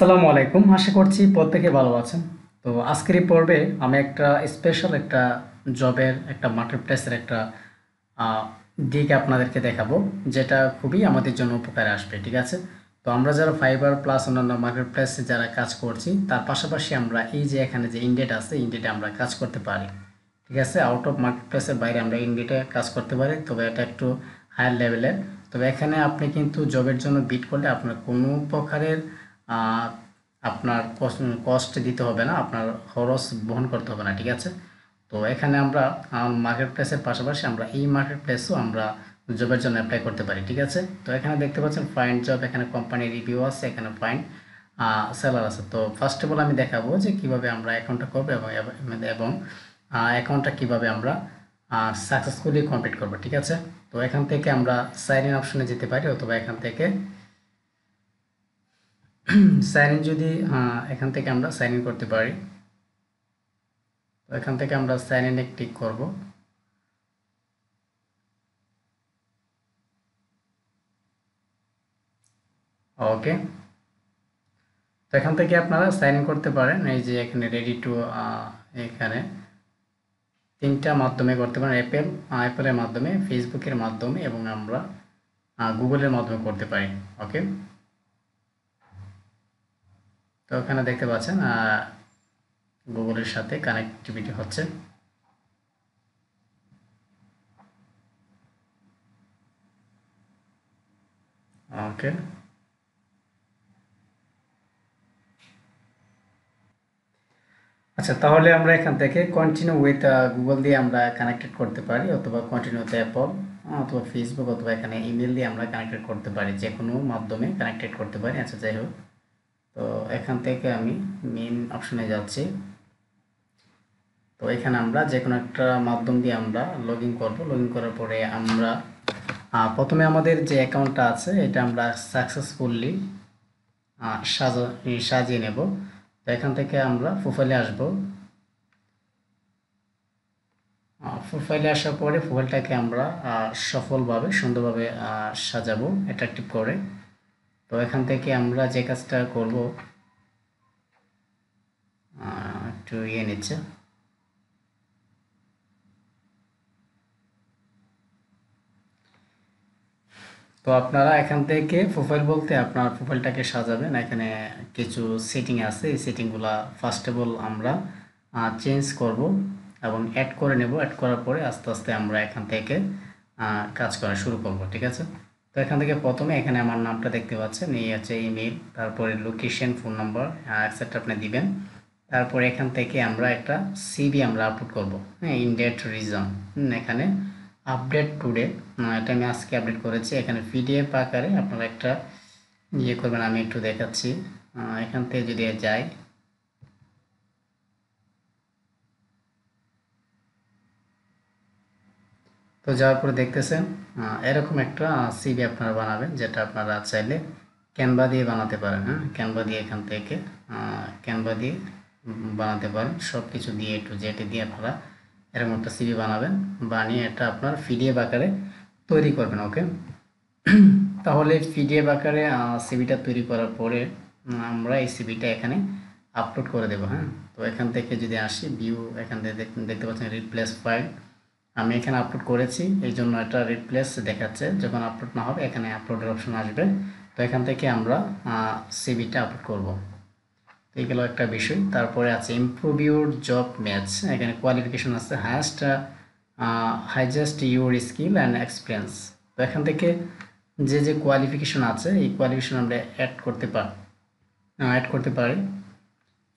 আসসালামু আলাইকুম। আশা করছি প্রত্যেকে ভালো আছেন। তো আজকের এই পর্বে আমি একটা স্পেশাল একটা জবের একটা মার্কেট প্লেসের একটা আহ, দিক আপনাদেরকে দেখাবো, যেটা খুবই আমাদের জন্য উপকারে আসবে। ঠিক আছে? তো আমরা যারা ফাইবার প্লাস অন্যান্য মার্কেট প্লেসে যারা কাজ করছি, তার পাশাপাশি আমরা এই যে এখানে যে ইন্ডিয়াটা আছে, ইন্ডিয়াটা আমরা কাজ করতে পারি। ঠিক আছে? আউট অফ মার্কেট প্লেসের বাইরে আমরা ইন্ডিয়াতে কাজ করতে পারি, তবে এটা একটু হায়ার লেভেলের। তবে এখানে আপনি কিন্তু জবের জন্য বিড করলে আপনার কোনো প্রকারের আহ, আপনার কস্ট দিতে হবে না, আপনার খরচ বহন করতে হবে না। ঠিক আছে? তো এখানে আমরা মার্কেট প্লেসের পাশাপাশি আমরা এই মার্কেট প্লেসও আমরা জবের জন্য অ্যাপ্লাই করতে পারি। ঠিক আছে? তো এখানে দেখতে পাচ্ছেন ফাইন্ড জব, এখানে কোম্পানির রিভিউ আছে, এখানে ফাইন্ড সেলার আছে। তো ফার্স্ট অফ অল আমি দেখাবো যে কিভাবে আমরা অ্যাকাউন্টটা করবো এবং অ্যাকাউন্টটা কিভাবে আমরা সাকসেসফুলি কমপ্লিট করবো। ঠিক আছে? তো এখান থেকে আমরা সাইন ইন অপশনে যেতে পারি, অথবা এখান থেকে সাইন ইন যদি এখান থেকে আমরা সাইন ইন করতে পারি। তো এখান থেকে আমরা সাইন ইনে ক্লিক করব। ওকে, তো এখান থেকে আপনারা সাইন ইন করতে পারেন। এই যে এখানে রেডি টু, এখানে তিনটা মাধ্যমে করতে পারেন। অ্যাপেলের মাধ্যমে, ফেসবুকের মাধ্যমে এবং আমরা গুগলের মাধ্যমে করতে পারি। ওকে, তো এখানে দেখতে পাচ্ছেন গুগলের সাথে কানেক্টিভিটি হচ্ছে। ওকে, আচ্ছা, তাহলে আমরা এখান থেকে কন্টিনিউ উইথ গুগল দিয়ে আমরা কানেক্টেড করতে পারি, অথবা কন্টিনিউ উইথ অ্যাপল, অথবা ফেসবুক, অথবা এখানে ইমেল দিয়ে আমরা কানেক্টেড করতে পারি, যে কোনো মাধ্যমে কানেক্টেড করতে পারি। আচ্ছা, যাই হোক, তো এখান থেকে আমি মেন অপশনে যাচ্ছি। তো এখানে আমরা যে কোনো একটা মাধ্যম দিয়ে আমরা লগ ইন করবো। লগ ইন করার পরে আমরা প্রথমে আমাদের যে অ্যাকাউন্টটা আছে এটা আমরা সাকসেসফুলি সাজিয়ে নেব। তো এখান থেকে আমরা প্রোফাইলে আসবো। প্রোফাইলে আসার পরে প্রোফাইলটাকে আমরা সফলভাবে সুন্দরভাবে সাজাবো অ্যাট্রাকটিভ করে। তো এখান থেকে আমরা যে কাজটা করব, একটু নিচ্ছে। তো আপনারা এখান থেকে প্রোফাইল বলতে আপনার প্রোফাইলটাকে সাজাবেন। এখানে কিছু সেটিং আছে, এই সেটিংগুলা ফার্স্ট অফ অল আমরা চেঞ্জ করব এবং অ্যাড করে নেব। অ্যাড করার পরে আস্তে আস্তে আমরা এখান থেকে কাজ করা শুরু করব। ঠিক আছে? তো এখান থেকে প্রথমে এখানে আমার নামটা দেখতে পাচ্ছেন, এই হচ্ছে ইমেল, তারপরে লোকেশন, ফোন নাম্বার এক্সেট্রা আপনি দিবেন। তারপরে এখান থেকে আমরা একটা সিভি আমরা আপলোড করব, হ্যাঁ, ইন ডেট রিজন। এখানে আপডেট টুডে, এটা আমি আজকে আপডেট করেছি। এখানে পিডিএফ আকারে আপনারা একটা করবেন, আমি একটু দেখাচ্ছি। এখান থেকে যদি যাই, তো যাওয়ার পরে দেখতেছেন এরকম একটা সিভি আপনারা বানাবেন, যেটা আপনারা চাইলে ক্যানভা দিয়ে বানাতে পারেন। হ্যাঁ, ক্যানভা দিয়ে এখান থেকে ক্যানভা দিয়ে বানাতে পারেন। সব কিছু দিয়ে একটু জেটে দিয়ে আপনারা এরকম একটা সিভি বানাবেন, বানিয়ে এটা আপনার পিডিএফ আকারে তৈরি করবেন। ওকে, তাহলে পিডিএফ আকারে সিভিটা তৈরি করার পরে আমরা এই সিভিটা এখানে আপলোড করে দেবো। হ্যাঁ, তো এখান থেকে যদি আসি ভিউ, এখান থেকে দেখতে পাচ্ছেন রিপ্লেস ফাইল, আমি এখানে আপলোড করেছি, এই জন্য এটা রিপ্লেস দেখাচ্ছে। যখন আপলোড না হবে এখানে আপলোডের অপশন আসবে। তো এখান থেকে আমরা সিভিটা আপলোড করব। তো এইগুলো একটা বিষয়। তারপরে আছে ইমপ্রুভ ইউর জব ম্যাচ, এখানে কোয়ালিফিকেশন আছে হাইজেস্ট ইউর স্কিল অ্যান্ড এক্সপিরিয়েন্স। তো এখান থেকে যে যে কোয়ালিফিকেশন আছে এই কোয়ালিফিকেশন আমরা অ্যাড করতে পারি।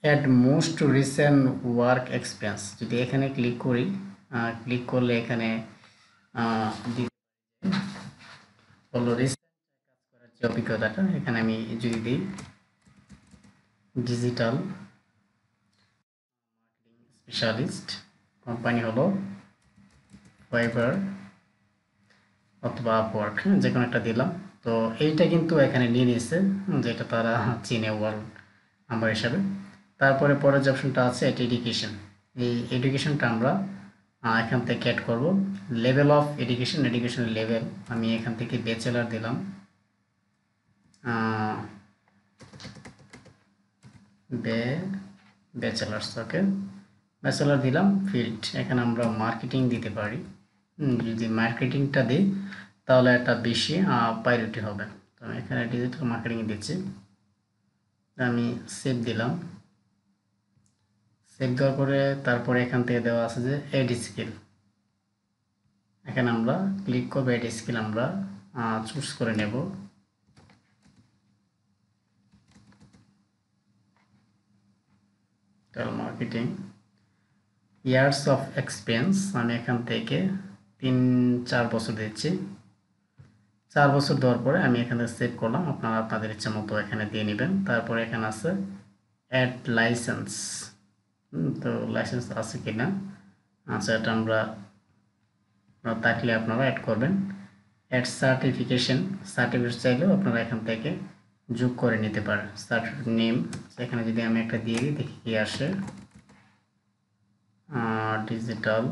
Add most recent work experience, যদি এখানে ক্লিক করি, ক্লিক করলে এখানে হলো রিসেন্ট কাজ করার যে অভিজ্ঞতাটা, এখানে আমি যদি দিই ডিজিটাল মার্কেটিং স্পেশালিস্ট, কোম্পানি হলো ফাইবার অথবা আপওয়ার্ক, যে কোনো একটা দিলাম। তো এইটা কিন্তু এখানে নিয়ে নিয়েছে, যেটা তারা চিনে ওয়ার্ল্ড নাম্বার হিসাবে। তারপরে পরের যে অপশনটা আছে এটা এডুকেশন, এই এডুকেশনটা আমরা এখান থেকে অ্যাড করব। লেভেল অফ এডুকেশনের লেভেল আমি এখান থেকে ব্যাচেলার দিলাম। ব্যাচেলার্স। ওকে, ব্যাচেলার দিলাম। ফিল্ড এখানে আমরা মার্কেটিং দিতে পারি। যদি মার্কেটিংটা দিই তাহলে একটা বেশি প্রায়োরিটি হবে। তো আমি এখানে ডিজিটাল মার্কেটিং দিচ্ছি। আমি সেভ দিলাম। সেভ দেওয়ার পরে তারপরে এখান থেকে দেওয়া আছে যে এড স্কিল। এখানে আমরা ক্লিক করবো, এড স্কিল আমরা চুজ করে নেব। মার্কেটিং ইয়ার্স অফ এক্সপিরিয়েন্স আমি এখান থেকে 3-4 বছর দিচ্ছি। 4 বছর দেওয়ার পরে আমি এখানে সেভ করলাম। আপনারা আপনাদের ইচ্ছা মতো এখানে দিয়ে নেবেন। তারপরে এখানে আছে অ্যাড লাইসেন্স। তো লাইসেন্স আছে কিনা, আচ্ছা এটা আমরা থাকলে আপনারা অ্যাড করবেন। অ্যাড সার্টিফিকেশন চাইলেও আপনারা এখান থেকে যোগ করে নিতে পারেন। সার্টিফিকেট নেম এখানে যদি আমি একটা দিয়ে দিই, দেখি কি আসে। ডিজিটাল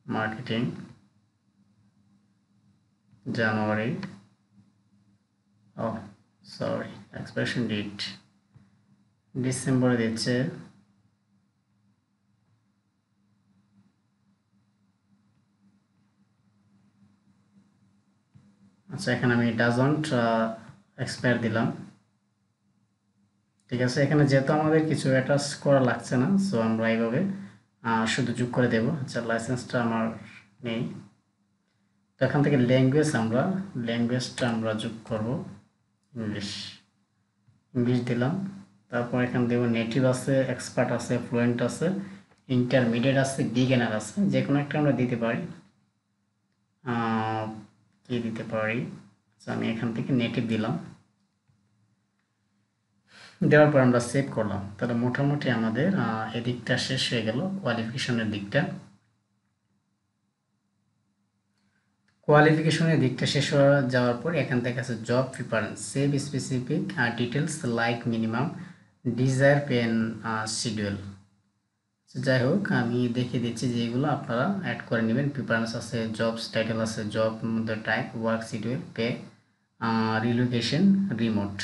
মার্কেটিং জানুয়ারি, সরি এক্সপায়ারেশন ডেট ডিসেম্বরে দিচ্ছে। আচ্ছা এখানে আমি ডাজন্ট এক্সপায়ার দিলাম। ঠিক আছে, এখানে যেহেতু আমাদের কিছু অ্যাটাচ করা লাগছে না, সো আমরা এইভাবে শুধু যোগ করে দেব। আচ্ছা লাইসেন্সটা আমার নেই, তো এখান থেকে ল্যাঙ্গুয়েজটা আমরা যোগ করব। ইংলিশ দিলাম। তারপর এখানে দেব নেটিভ আছে, এক্সপার্ট আছে, ফ্লুয়েন্ট আছে, ইন্টারমিডিয়েট আছে, বিগিনার আছে। যে কোনো একটা আমরা দিতে পারি। কি দিতে পারি, আচ্ছা আমি এখান থেকে নেটিভ দিলাম। দেওয়ার পর আমরা সেভ করলাম। তাহলে মোটামুটি আমাদের এদিকটা শেষ হয়ে গেল, কোয়ালিফিকেশনের দিকটা। কোয়ালিফিকেশনের দিকটা শেষ হয়ে যাওয়ার পর এখান থেকে আছে job preference, save specific details like minimum desire pen schedule. যাই হোক আমি দেখিয়ে দিচ্ছি যে এগুলো আপনারা অ্যাড করে নেবেন। প্রিফারেন্স আছে, জবস টাইটেল আছে, জব মধ্যে type, work schedule, pay, relocation, remote.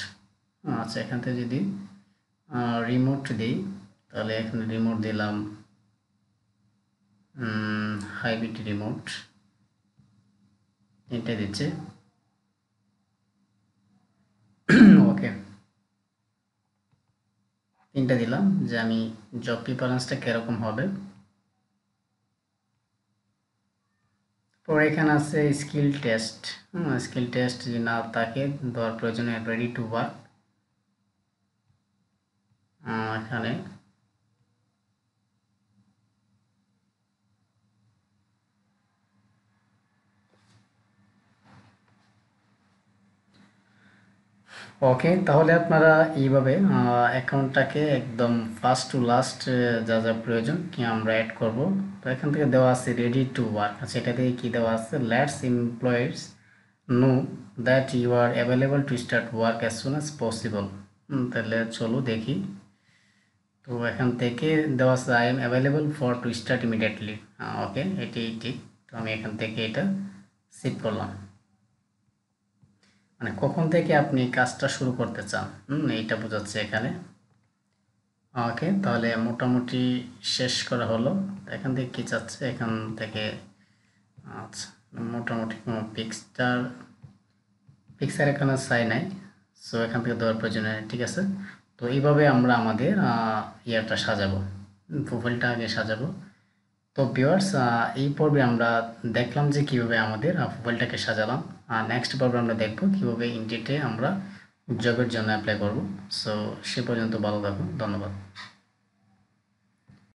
আচ্ছা এখান থেকে যদি রিমোট দিই তাহলে এখানে রিমোট দিলাম হাইব্রিড রিমোট, এটা দিচ্ছে। ওকে, 3টা দিলাম যে আমি জব প্রিফারেন্সটা কীরকম হবে। পরে এখানে আছে স্কিল টেস্ট। স্কিল টেস্ট যদি না থাকে দেওয়ার প্রয়োজনে রেডি টু ওয়ার্ক। এখানে ওকে, তাহলে আপনারা এইভাবে অ্যাকাউন্টটাকে একদম ফার্স্ট টু লাস্ট যা যা প্রয়োজন কি আমরা অ্যাড করব। তো এখান থেকে দেওয়া আছে রেডি টু ওয়ার্ক। আচ্ছা এটা থেকে কী দেওয়া আছে, let's employees know that you are available to start work as soon as possible. তাহলে চলো দেখি। তো এখান থেকে দেওয়া আছে I am available for to start immediately. Okay এটি ঠিক। তো আমি এখান থেকে এটা সেভ করলাম। মানে কখন থেকে আপনি কাজটা শুরু করতে চান, এইটা বোঝাচ্ছে এখানে। ওকে, তাহলে মোটামুটি শেষ করা হলো। এখান থেকে কী চাচ্ছে, এখান থেকে আচ্ছা মোটামুটি কোনো পিকচার এখানে চাই নাই, সো এখান থেকে দেওয়ার প্রয়োজন নেই। ঠিক আছে, তো এইভাবে আমরা আমাদের ইয়ারটা সাজাবো, প্রোফাইলটা আগে সাজাবো। তো ভিউয়ার্স এই পর্বে আমরা দেখলাম যে কীভাবে আমাদের প্রোফাইলটাকে সাজালাম। আর নেক্সট পর্বে আমরা দেখব কীভাবে ইন্ডিতে আমরা জবের জন্য অ্যাপ্লাই করব। সো সে পর্যন্ত ভালো থাকুন, ধন্যবাদ।